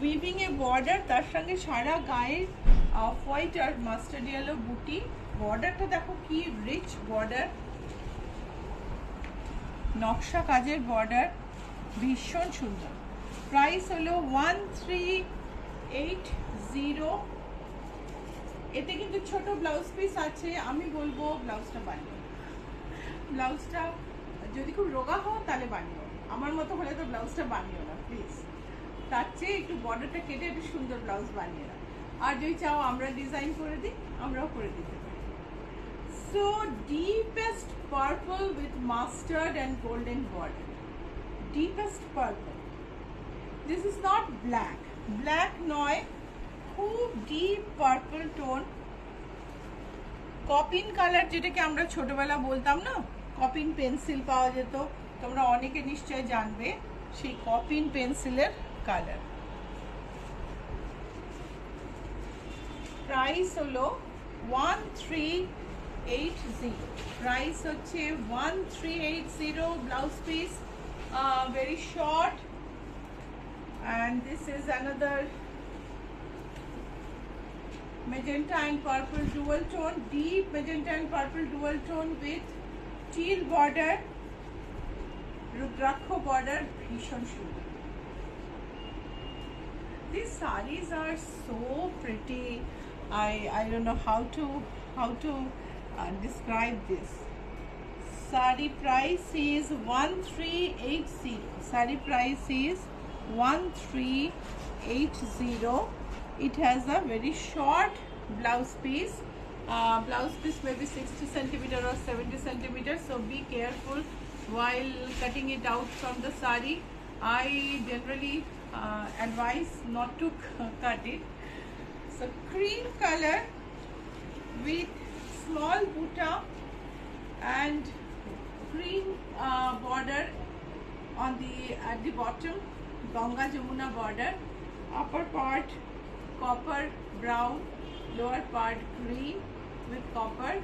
উইভিং এ বর্ডার, তার সঙ্গে সারা গায়ে অফ হোয়াইট আর মাস্টার্ড ইয়েলো বুটি। বর্ডারটা দেখো কি রিচ বর্ডার, নকশা কাজের বর্ডার, ভীষণ সুন্দর। প্রাইস হলো 1380। এতে কিন্তু ছোট ব্লাউজ পিস আছে, আমি বলবো ব্লাউজটা বানিও। ব্লাউজটা যদি খুব রোগা হও তাহলে বানিও, আমার মতো হলে তো ব্লাউজটা বানিও না প্লিজ। তার চেয়ে একটু বর্ডারটা কেটে একটু সুন্দর ব্লাউজ বানিয়ে নাও। আর যদি চাও আমরা ডিজাইন করে দিই, আমরাও করে দিতে পারি। So deepest purple with mustard and golden border, deepest purple. This is not black, black নয়, খুব ডিপ পার্পল টোন। কপিন কালার, যেটাকে আমরা ছোটবেলা বলতাম না, কপিন পেন্সিল পাওয়া যেত, তোমরা অনেকে নিশ্চয় জানবে, সেই কপিন পেন্সিলের কালার। প্রাইস হলো 1380, প্রাইস হচ্ছে 1380। Blouse piece very short, and this is another magenta and purple dual tone, deep magenta and purple dual tone with teal border, rudrakho border, bhishon সুন্দর। These sarees are so pretty. I don't know how to describe this. Saree price is 1380. Saree price is 1380. It has a very short blouse piece. Blouse piece maybe 60 centimeter or 70 centimeter. So be careful while cutting it out from the saree. I generally advise not to cut it. So cream color with small buta and green border on at the bottom, Ganga Jamuna border. Upper part copper brown, lower part green with copper.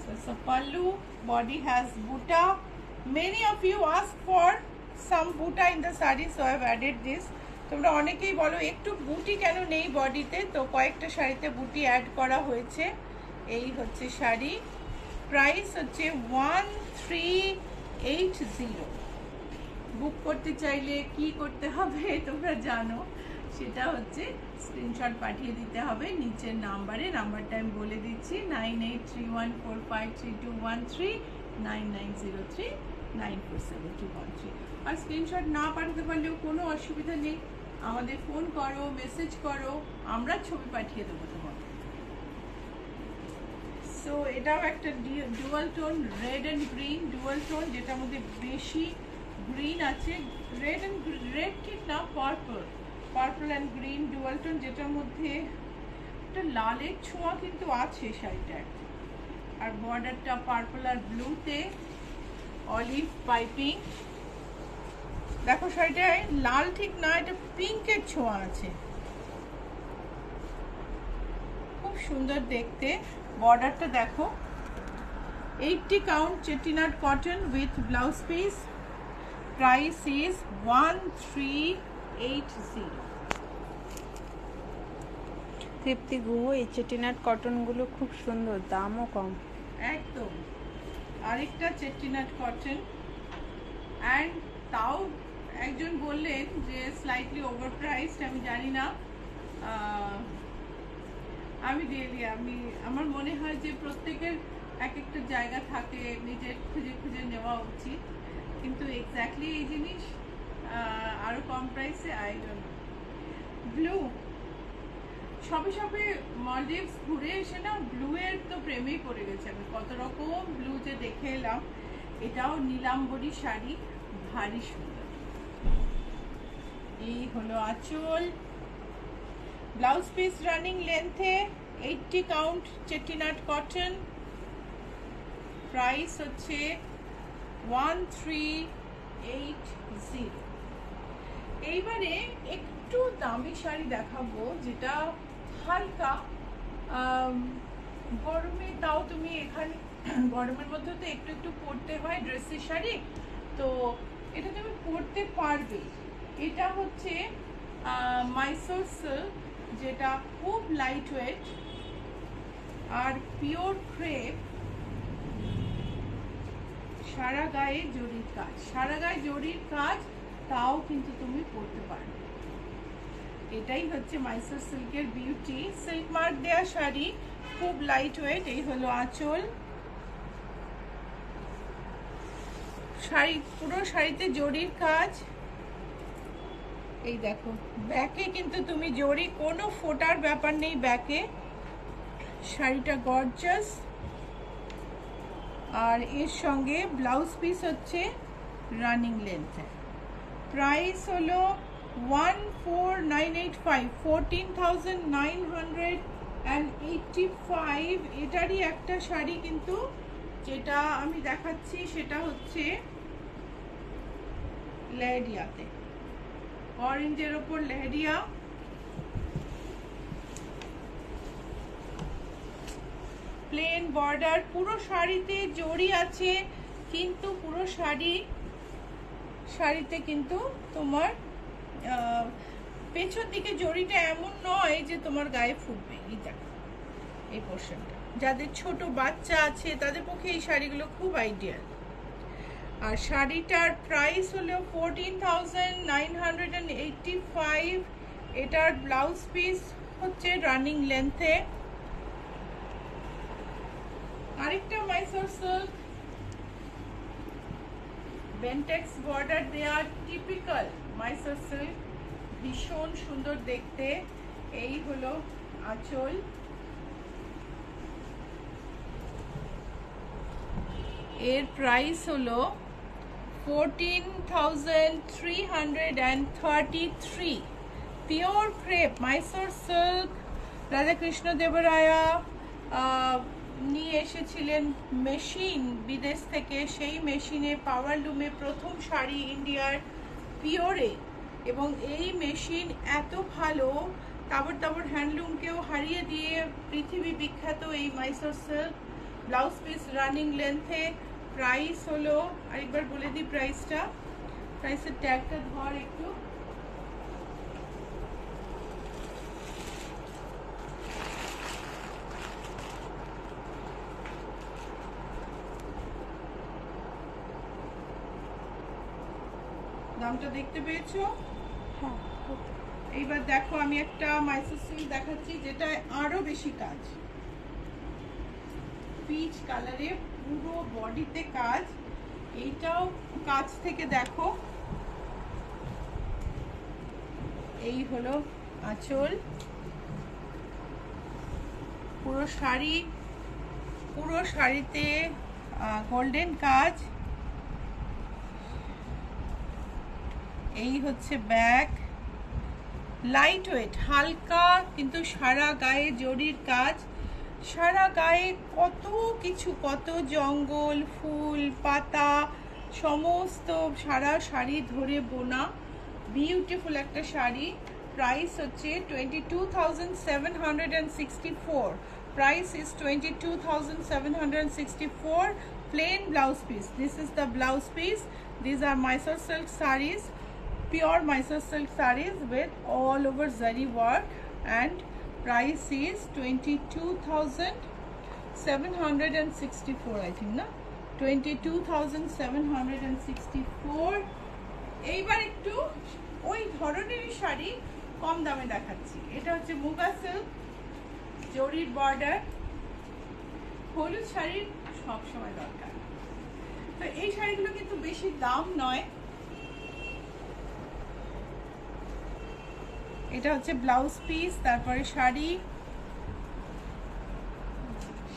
So it's a pallu, body has buta. Many of you ask for some buta in the saree, so I have added this. তোমরা অনেকেই বলো একটু বুটি কেন নেই বডিতে, তো কয়েকটা শাড়িতে বুটি অ্যাড করা হয়েছে। এই হচ্ছে শাড়ি, প্রাইস হচ্ছে 1380। বুক করতে চাইলে কি করতে হবে তোমরা জানো, সেটা হচ্ছে স্ক্রিনশট পাঠিয়ে দিতে হবে নিচের নাম্বারে। নাম্বারটা আমি বলে দিচ্ছি, 9831453213, 9903947213। আর স্ক্রিনশট না পাঠাতে পারলেও কোনো অসুবিধা নেই, আমাদের ফোন করো, মেসেজ করো, আমরা ছবি পাঠিয়ে দেবো তোমাকে। সো এটাও একটা dual tone, red and green dual tone, যেটার মধ্যে বেশি গ্রিন আছে। রেড ঠিক না, purple and green dual tone, যেটার মধ্যে একটা লালের ছোঁয়া কিন্তু আছে শাড়িটার। আর বর্ডারটা পার্পল আর ব্লুতে অলিভ পাইপিং। দেখো শাড়িটায় লাল ঠিক না, এটা পিঙ্কের ছোঁয়া আছে, খুব সুন্দর দেখতে। বর্ডারটা দেখো, 80 count chettinad cotton with blouse piece. Price is 1380. তৃপ্তি গুহ, এই চেটিনাট কটনগুলো খুব সুন্দর, দামও কম একদম। আরেকটা চেটিনাট কটন, অ্যান্ড তাও একজন বললেন যে স্লাইটলি ওভার প্রাইসড, আমি জানি না। আমার মনে হয় যে প্রত্যেকের এক একটা জায়গা থাকে, নিজের খুঁজে খুঁজে নেওয়া উচিত, কিন্তু এক্স্যাক্টলি এই জিনিস আরো কম প্রাইসে আই ডোন্ট নো। ব্লু, সবে মলডিভস ঘুরে এসে না ব্লু এর তো প্রেমেই পড়ে গেছে আমি, কত রকম ব্লু যে দেখে এলাম। এটাও নীলাম্বরী শাড়ি, ভারী সুন্দর। এই হলো আঁচল, ব্লাউজ পিস রানিং লেন্থে 80 কাউন্ট চেটিনাট কটন, প্রাইস হচ্ছে 1380। এইবারে একটু দামি শাড়ি দেখাবো, যেটা হালকা গরমে, তাও তুমি এখানে গরমের মধ্যে তো একটু একটু পরতে হয় ড্রেসের শাড়ি, তো এটা তুমি পরতে পারবে। এটা হচ্ছে মাইসোর সিল্ক, যেটা খুব লাইট ওয়েট আর পিওর ক্রেপ, সারা গায়ে জরির কাজ, সারা গায়ে জরির কাজ, তাও কিন্তু তুমি পরতে পারবে। এটাই হচ্ছে মাইসোর সিল্কের বিউটি। সিল্ক মার্ক দেয়া শাড়ি, খুব লাইট ওয়েট। এই হলো আঁচল, শাড়ি পুরো শাড়িতে জরির কাজ। এই দেখো ব্যাকে কিন্তু তুমি জরি, কোনো ফোটার ব্যাপার নেই ব্যাকে। শাড়িটা গর্জাস। আর এর সঙ্গে ব্লাউজ পিস হচ্ছে রানিং লেন্থে। প্রাইস হলো 14985, 14,985। এটারই একটা শাড়ি কিন্তু যেটা আমি দেখাচ্ছি সেটা হচ্ছে লেহেরিয়াতে, অরেঞ্জের ওপর লেহেরিয়া। প্লেন বর্ডার, পুরো শাড়িতে জরি আছে, কিন্তু পুরো শাড়িতে কিন্তু তোমার পেছন দিকে জরিটা এমন নয় যে তোমার গায়ে ফুটবে। এই দেখো এই পোর্শনটা, যাদের ছোট বাচ্চা আছে তাদের পক্ষে এই শাড়িগুলো খুব আইডিয়াল। আর শাড়িটার প্রাইস হলো 14,985। এটার ব্লাউজ পিস হচ্ছে রানিং লেন্থে। আরেকটা মাইসোর সিল্ক, বেন্টেক্স বর্ডার দেয়া, টিপিক্যাল মাইসোর সিল্ক, ভীষণ সুন্দর দেখতে। এই হলো আঁচল। এর প্রাইস হলো 14,333। Pure crepe Mysore silk. Radhakrishna Devaraya নিয়ে এসেছিলেন মেশিন বিদেশ থেকে, সেই মেশিনে পাওয়ার লুমে প্রথম শাড়ি ইন্ডিয়ার পিওরে, এবং এই মেশিন এত ভালো, তাবড় তাবড় হ্যান্ডলুমকেও হারিয়ে দিয়ে পৃথিবী বিখ্যাত এই Mysore silk. Blouse piece running লেন্থে। প্রাইস হলো, আরেকবার বলে দিই প্রাইসটা, প্রাইসের ট্যাগটা ধর একটু। দামটা দেখতে পেয়েছো? হ্যাঁ। এইবার দেখো আমি একটা মাইসোর সিল্ক দেখাচ্ছি, যেটা আরো বেশি কাজ, পিচ কালারে পুরো বডিতে কাজ। এইটাও কাছ থেকে দেখো। এই হলো আঁচল, পুরো শাড়িতে গোল্ডেন কাজ। এই হচ্ছে ব্যাক, লাইট ওয়েট, হালকা, কিন্তু সারা গায়ে জরির কাজ। সারা গায়ে কত কিছু, কত জঙ্গল, ফুল পাতা, সমস্ত সারা শাড়ি ধরে বোনা বিউটিফুল একটা শাড়ি। প্রাইস হচ্ছে 22,764। Price is 22,764। Plain blouse piece, this is the blouse piece. These are Mysore silk sarees, pure Mysore silk sarees with all over zari work, and price is 22,764, I think, na 22,764। এইবার একটু ওই ধরনেরই শাড়ি কম দামে দেখাচ্ছি। এটা হচ্ছে muga silk, জরির border, হলুদ শাড়ির সব সময় দরকার। তো এই শাড়িগুলো কিন্তু বেশি দাম নয়। এটা হচ্ছে ব্লাউজ পিস, তারপরে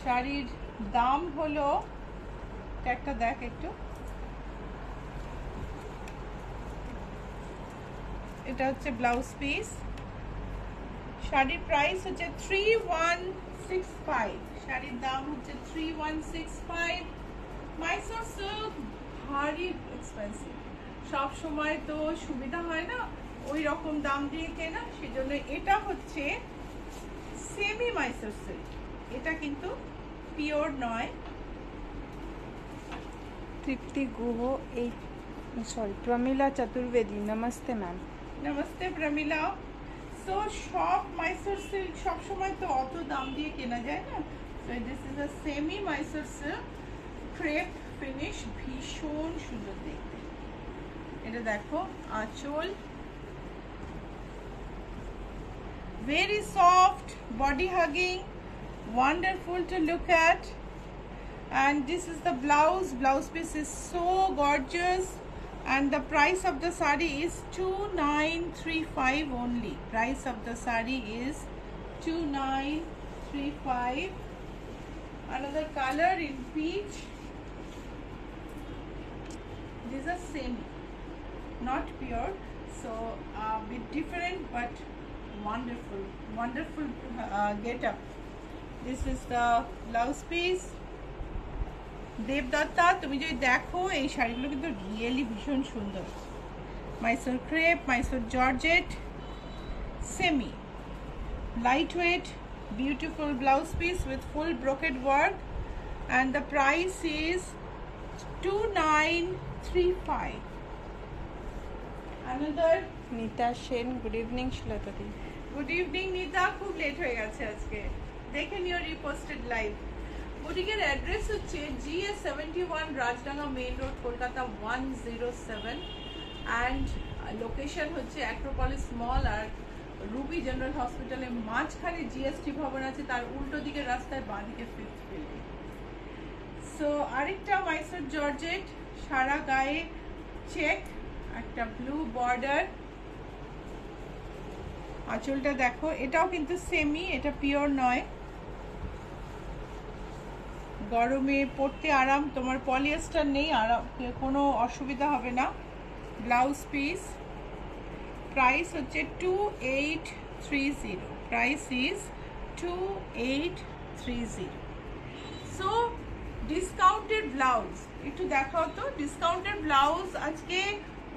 শাড়ির দাম হলো, একটা দেখ একটু, এটা হচ্ছে ব্লাউজ পিস, শাড়ির প্রাইস হচ্ছে 3165, শাড়ির দাম হচ্ছে 3165। মাইসোর সিল্ক ভারী এক্সপেন্সিভ, সব সময় তো সুবিধা হয় না ওই রকম দাম দিয়ে কেনা, সেজন্য এটা হচ্ছে সেমি মাইসোর সিল্ক, এটা কিন্তু পিওর নয়। তৃপ্তি গুহ প্রমিলা চতুর্বেদী, নমস্তে ম্যাম। নমস্তে প্রমিলা। সো সব মাইসোর সিল্ক সব সময় তো অত দাম দিয়ে কেনা যায় না। So this is a semi Mysore silk, crepe finish, ভীষণ সুন্দর দেখতে। এটা দেখো আঁচল, very soft, body hugging, wonderful to look at. And this is the blouse piece is so gorgeous, and the price of the sari is 2935 only. Price of the sari is 2935. Another color in peach. These are semi, not pure, so a bit different but wonderful get up. This is the blouse piece. Debdatta, তুমি যদি দেখো এই শাড়িগুলো কিন্তু really ভীষণ সুন্দর। Mysore crepe, Mysore georgette, semi light weight, beautiful blouse piece with full brocade work, and the price is 2935. Another Nita Sen, good evening শ্লোতাদি। Good evening Nita, খুব লেট হয়ে গেছে আজকে, দেখে নিও রিপোস্টেড লাইভ। বুটিকের অ্যাড্রেস হচ্ছে GS 71, Rajdanga main road, Kolkata 107, and location হচ্ছে অ্যাক্রোপলিস মল আর রুবি জেনারেল হসপিটালের মাঝখানে GST ভবন আছে, তার উল্টো দিকের রাস্তায় বাঁদিকে 5th বিল্ডিং। সো আরেকটা মাইসোর জর্জেট, সারা গায়ে চেক, একটা ব্লু বর্ডার, আঁচলটা দেখো, এটাও কিন্তু সেমি, এটা পিওর নয়। গরমে পরতে আরাম, তোমার পলিয়েস্টার নেই, আরাম, কোনো অসুবিধা হবে না। ব্লাউজ পিস, প্রাইস হচ্ছে 2830, price is 2830। So discounted blouse একটু দেখাও তো, ডিসকাউন্টেড ব্লাউজ আজকে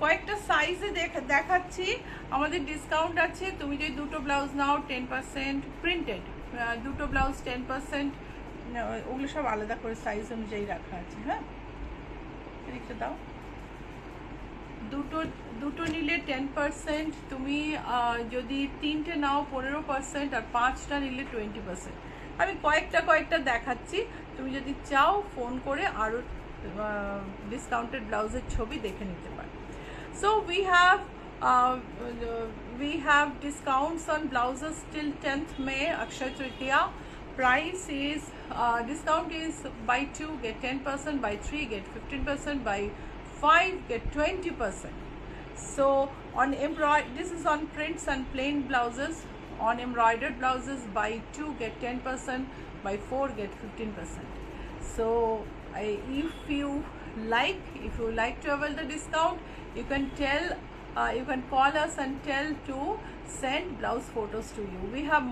কয়েকটা সাইজে দেখাচ্ছি। আমাদের ডিসকাউন্ট আছে, তুমি যদি দুটো ব্লাউজ নাও 10% প্রিন্টেড, দুটো ব্লাউজ 10%, ওগুলো সব আলাদা করে সাইজ অনুযায়ী রাখা আছে। হ্যাঁ, এদিকটা দাও। দুটো নিলে 10%, তুমি যদি তিনটে নাও 15%, আর 5টা নিলে 20%। আমি কয়েকটা দেখাচ্ছি, তুমি যদি চাও ফোন করে আরও ডিসকাউন্টেড ব্লাউজের ছবি দেখে নিতে পারো। So we have discounts on blouses till 10th May, Akshay Tritiya. Price is discount is by 2 get 10%, by 3 get 15%, by 5 get 20%. So on this is on prints and plain blouses. On embroidered blouses, by 2 get 10%, by 4 get 15%. So if you like to avail the discount, you can call us and tell to send blouse photos to you. We have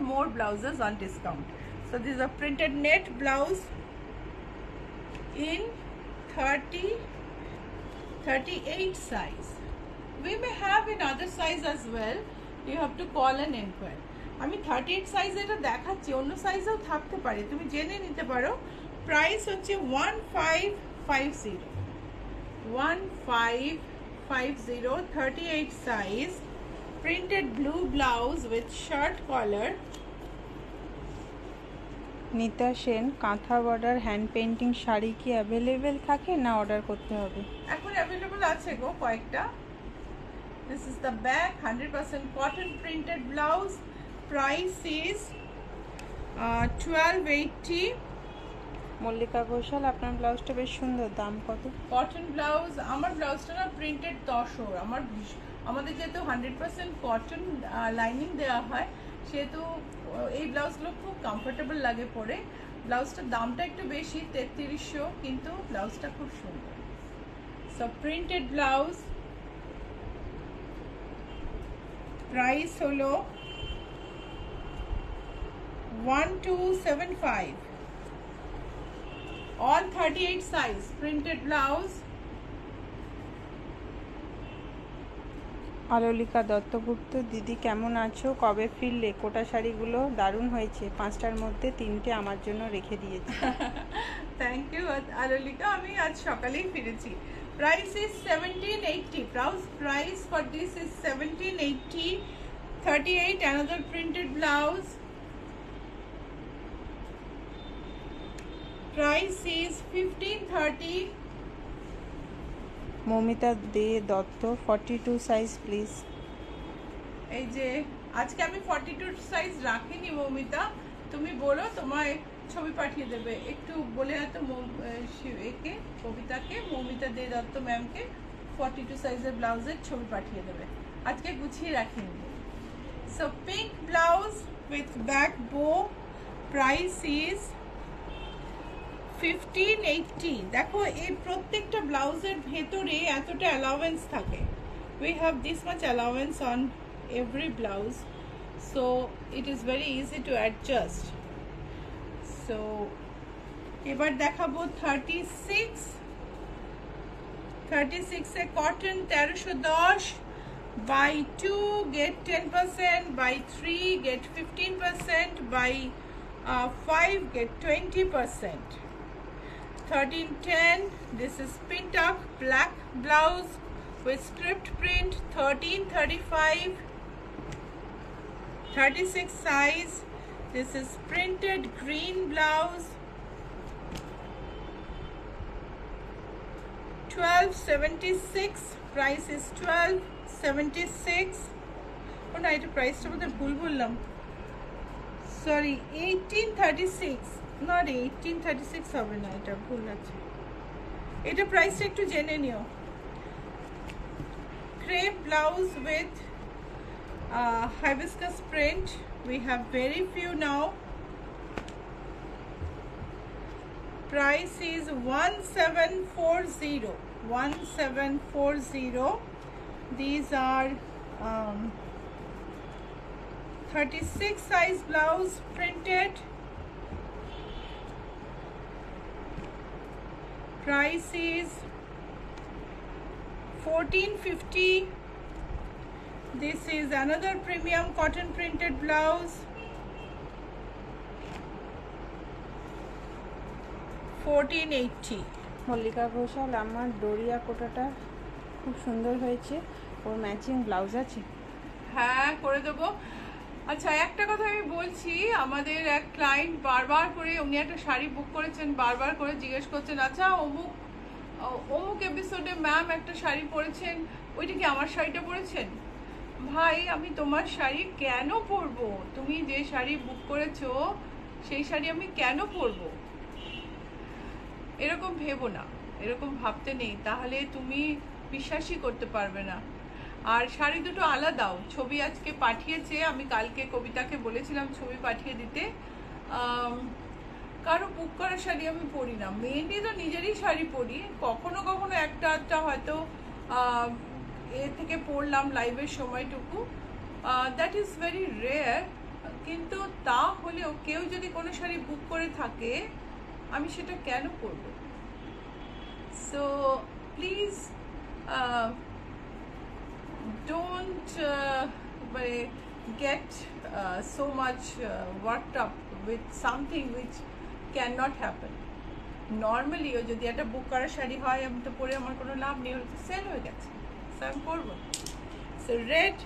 more blouses on discount. So this is a printed net blouse in 38 size. We may have in other size as well. You have to call and inquire. আমি 38 size এটা দেখাচ্ছি, অন্য সাইজেও থাকতে পারে, তুমি জেনে নিতে পারো। প্রাইস হচ্ছে 1550, 1550, 38 size, printed blue blouse with shirt collar. নিতা সেন, কাঁথা বর্ডার হ্যান্ড পেইন্টিং শাড়ি কি অ্যাভেলেবেল থাকে না অর্ডার করতে হবে? এখন অ্যাভেলেবল আছে গো কয়েকটা। This is the back, 100% cotton printed blouse. Price is 1280. Mallika Ghoshal, আপনার ব্লাউজটা বেশ সুন্দর, দাম কত? কটন ব্লাউজ, আমার ব্লাউজটা না প্রিন্টেড তসর, আমাদের যেহেতু 100% কটন লাইনিং দেওয়া হয়, সেহেতু এই ব্লাউজগুলো খুব কমফোর্টেবল লাগে পরে। ব্লাউজটার দামটা একটু বেশি, 3300, কিন্তু ব্লাউজটা খুব সুন্দর। সো প্রিন্টেড ব্লাউজ, প্রাইস হলো 1275 all 38 size printed blouse. Alolika Duttagupta, দিদি কেমন আছো, কবে ফিরলে? কোটা শাড়িগুলো দারুণ হয়েছে, 5টার মধ্যে 3টে আমার জন্য রেখে দিয়েছি। থ্যাংক ইউ আলোলিকা, আমি আজ সকালেই ফিরেছি। Price is 1780. Price for this is 1780. 38 another printed blouse. Price is 1530. Mamita De Dutta, 42 size please. এই যে আজকে আমি 42 সাইজ রাখিনি মৌমিতা, তুমি বলো তোমায় ছবি পাঠিয়ে দেবে। একটু বলে এত একে কবিতাকে, মৌমিতা দে দত্ত ম্যামকে 42 সাইজের ব্লাউজের ছবি পাঠিয়ে দেবে। আজকে গুছিয়ে রাখিনি। So pink blouse with back বো, প্রাইস ইজ 1580. দেখো এই প্রত্যেকটা ব্লাউজের ভেতরে এতটা অ্যালাউয়েন্স থাকে। We have this much allowance on every blouse, so it is very easy to adjust. So এবার দেখাবো 36 এ cotton 1310, buy 2 get 10%, buy 3 get 15%, buy 5 get 20%. 1310, this is Pintuck black blouse with script print, 1335. 36 size, this is printed green blouse, 1276. Price is 1276. Oh no, এটা প্রাইসটা বোধহয় ভুল বললাম, sorry 1836, not 1836 হবে না, এটা ভুল আছে। এটা প্রাইসটা একটু জেনে নিও। Crepe blouse with hibiscus print, we have very few now. Price is 1740. 1740. These are 36 size blouse printed. Price is 1450. This is another premium cotton printed blouse, 1480. Mallika Ghoshal, আমার ডোরিয়া কোটাটা খুব সুন্দর হয়েছে, ওর ম্যাচিং ব্লাউজ আছে? হ্যাঁ, করে দেবো। আচ্ছা, একটা কথা আমি বলছি, আমাদের এক ক্লায়েন্ট বারবার করে, উনি একটা শাড়ি বুক করেছেন, বারবার করে জিজ্ঞেস করছেন, আচ্ছা অমুক এপিসোডে ম্যাম একটা শাড়ি পরেছেন, ওইটা কি আমার শাড়িটা পরেছেন? ভাই, আমি তোমার শাড়ি কেন পরবো? তুমি যে শাড়ি বুক করেছো সেই শাড়ি আমি কেন পরবো? এরকম ভেবো না, এরকম ভাবতে নেই, তাহলে তুমি বিশ্বাসই করতে পারবে না। আর শাড়ি দুটো আলাদাও, ছবি আজকে পাঠিয়েছে, আমি কালকে কবিতাকে বলেছিলাম ছবি পাঠিয়ে দিতে। কারো বুক করা শাড়ি আমি পরি না, মেনলি তো নিজেরই শাড়ি পরি, কখনো কখনো একটা আধটা হয়তো এ থেকে পরলাম লাইভের সময়টুকু, দ্যাট ইজ ভেরি রেয়ার। কিন্তু তা হলেও কেউ যদি কোনো শাড়ি বুক করে থাকে, আমি সেটা কেন পরব? So please don't get so much worked up with something which cannot happen. Normally যদি একটা বুক করা শাড়ি হয়, আমি তো পরে আমার কোনো লাভ নেই, সেল হয়ে গেছে, সো আমি পরবো। So red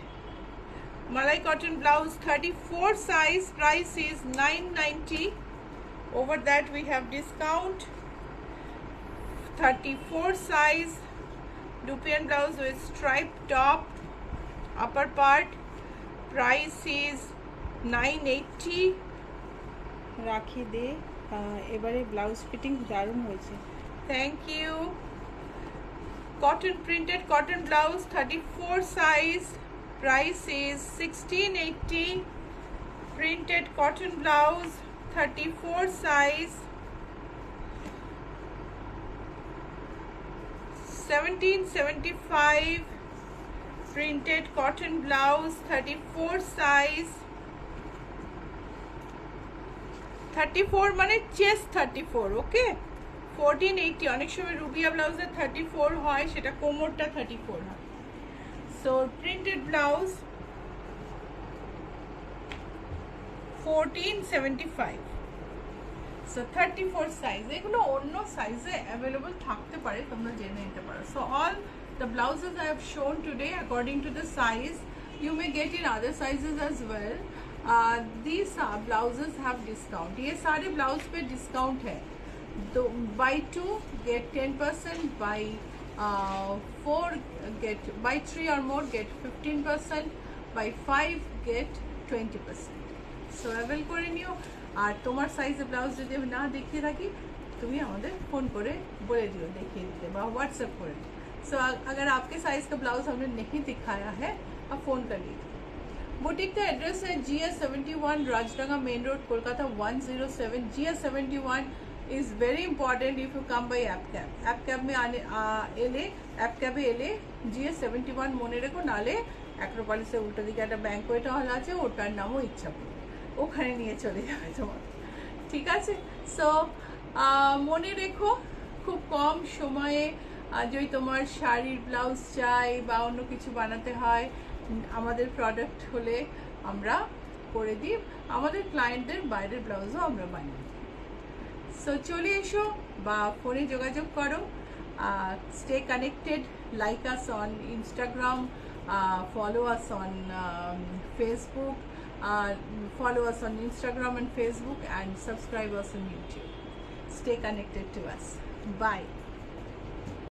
malai cotton blouse 34 size, price is 990. Over that we have discount. 34 size Dupian blouse with striped top, upper part, price is 980. রাখি দে, এবারে ব্লাউজ ফিটিং দারুণ হয়েছে, thank you. Cotton printed cotton blouse 34 size, price is 1680. Printed cotton blouse 34 size, 1775. Printed cotton blouse 34 size, 34 মানে chest 34, ওকে। 1480, অনেক সময় রুবিয়া ব্লাউজের 34 হয়, সেটা কোমরটা 34 হয়। So printed blouse 1475, so 34 size. এগুলো অন্য সাইজে অ্যাভেলেবল থাকতে পারে, তোমরা জেনে নিতে পারো। So all the blouses I have shown today according to the size, you may get in other sizes as well. These blouses have discount, ये सारे ब्लाउज पे डिस्काउंट है। तो by 2 get 10%, by 4 get, by 3 or more get 15%, by 5 get 20%. So avail করে নিও। আর তোমার সাইজে blouse যদি আমি না দেখিয়ে থাকি, তুমি আমাদের ফোন করে বলে দিও, দেখিয়ে দিতে, বা व्हाट्सएप করে दियो। सो अगर आपके साइज का ब्लाउज हमने नहीं दिखाया है, आप फ़ोन कर लीजिए। बुटीक का एड्रेस है GS71 Rajdanga main road Kolkata 107। GS71 is very important if you come by app cab में आने ऐप कैबे एले GS71 মনে রেখো, নালে অ্যাক্রোপলিসের উল্টো দিকে একটা ব্যাংকোয়েট হল আছে, ওটার নামও ইচ্ছাপুর, ওখানে নিয়ে চলে যাবে তোমার, ঠিক আছে। সো মনে রেখো, খুব কম সময়ে যদি তোমার শাড়ির ব্লাউজ চাই বা অন্য কিছু বানাতে হয়, আমাদের প্রোডাক্ট হলে আমরা করে দিই। আমাদের ক্লায়েন্টদের বাইরের ব্লাউজও আমরা বানিয়ে দিই। সো চলে এসো বা ফোনে যোগাযোগ করো। Stay connected, like us on Instagram, follow us on Facebook, follow us on Instagram and Facebook, and subscribe us on YouTube. Stay connected to us. Bye.